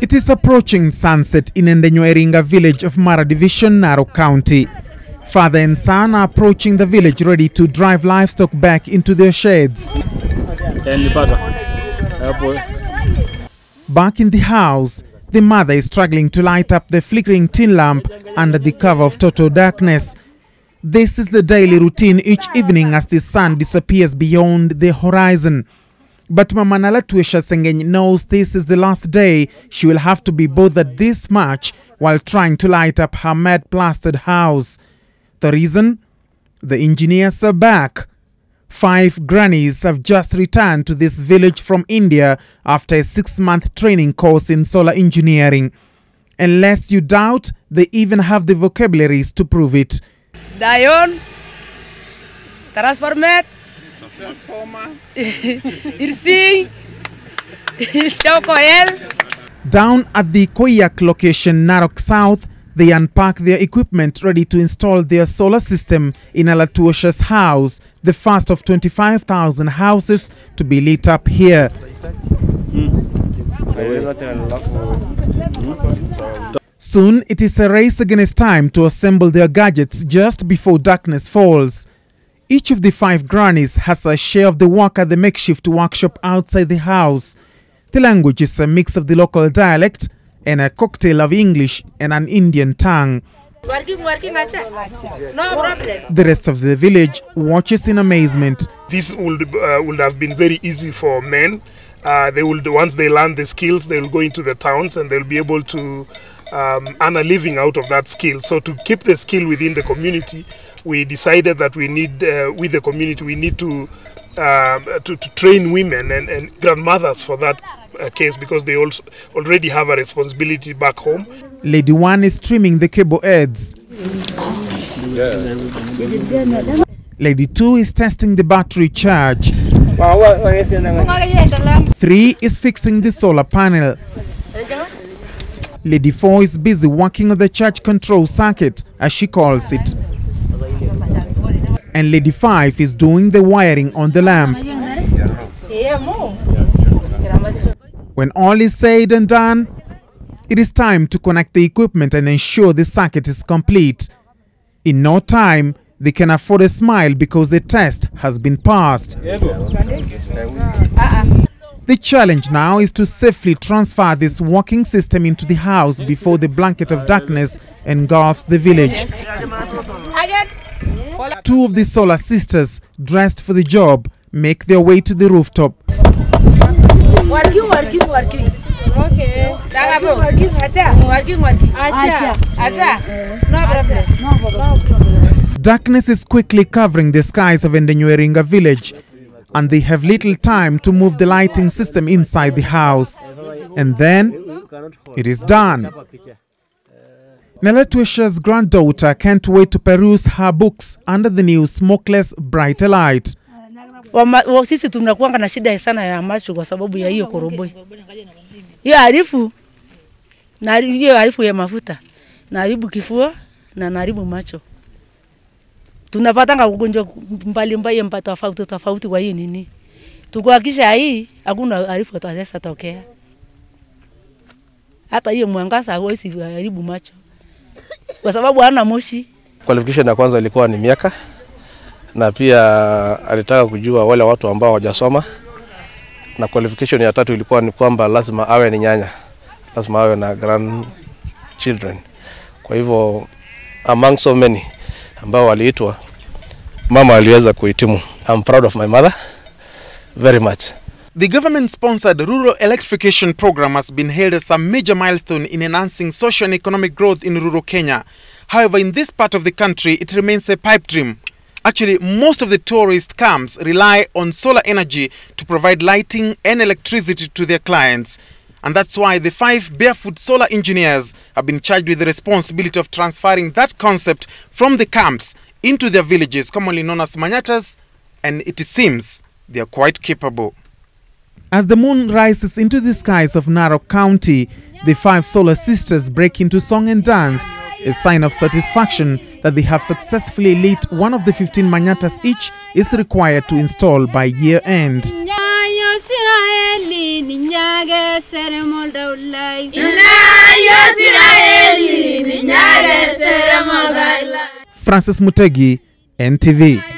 It is approaching sunset in Endenyoeringa village of Mara Division, Narok County. Father and son are approaching the village ready to drive livestock back into their sheds. Back in the house, the mother is struggling to light up the flickering tin lamp under the cover of total darkness. This is the daily routine each evening as the sun disappears beyond the horizon. But Mama Nalatwesha Sengeny knows this is the last day she will have to be bothered this much while trying to light up her mud-plastered house. The reason? The engineers are back. 5 grannies have just returned to this village from India after a 6-month training course in solar engineering. And lest you doubt, they even have the vocabularies to prove it. Dayon, transformer, Down at the Koyak location, Narok South, they unpack their equipment ready to install their solar system in Alatuosha's house, the first of 25,000 houses to be lit up here. Soon, it is a race against time to assemble their gadgets just before darkness falls. Each of the 5 grannies has a share of the work at the makeshift workshop outside the house. The language is a mix of the local dialect and a cocktail of English and an Indian tongue. The rest of the village watches in amazement. This would have been very easy for men. Once they learn the skills, they will go into the towns and they'll be able to earn a living out of that skill. So to keep the skill within the community, we decided that we need, with the community, we need to train women and grandmothers for that case, because they also already have a responsibility back home. Lady 1 is trimming the cable heads. Lady 2 is testing the battery charge. 3 is fixing the solar panel. Lady 4 is busy working on the charge control circuit, as she calls it. And Lady 5 is doing the wiring on the lamp. When all is said and done, it is time to connect the equipment and ensure the circuit is complete. In no time, they can afford a smile because the test has been passed. The challenge now is to safely transfer this working system into the house before the blanket of darkness engulfs the village. 2 of the solar sisters, dressed for the job, make their way to the rooftop. Working. Okay. Darkness is quickly covering the skies of Endenyoeringa village, and they have little time to move the lighting system inside the house. And then, it is done. Nalatwesha's granddaughter can't wait to peruse her books under the new smokeless brighter light. Sisi tunakuanga na shida sana ya macho kwa sababu ya hiyo koroboi. Hiyo harufu ya mafuta, naharibu kifua na naharibu macho. Tunapatanga ugonjwa mbalimbali tofauti kwa hiyo nini. Tukuhakisha hii hakuna harufu itaweza tokea. Hata hiyo mwangaza hauwezi haribu macho. Kwa sababu hana moshi. Qualification ya kwanza ilikuwa ni miaka, na pia alitaka kujua wale watu ambao hawajasoma, na qualification ya 3 ilikuwa ni kwamba lazima awe ni nyanya, lazima awe na grandchildren. Kwa hivyo among so many ambao waliitwa, mama aliweza kuhitimu. I'm proud of my mother very much. The government-sponsored rural electrification program has been hailed as a major milestone in enhancing social and economic growth in rural Kenya. However, in this part of the country, it remains a pipe dream. Actually, most of the tourist camps rely on solar energy to provide lighting and electricity to their clients. And that's why the 5 barefoot solar engineers have been charged with the responsibility of transferring that concept from the camps into their villages, commonly known as manyattas, and it seems they are quite capable. As the moon rises into the skies of Narok County, the 5 solar sisters break into song and dance, a sign of satisfaction that they have successfully lit one of the 15 manyattas each is required to install by year end. Francis Mutegi, NTV.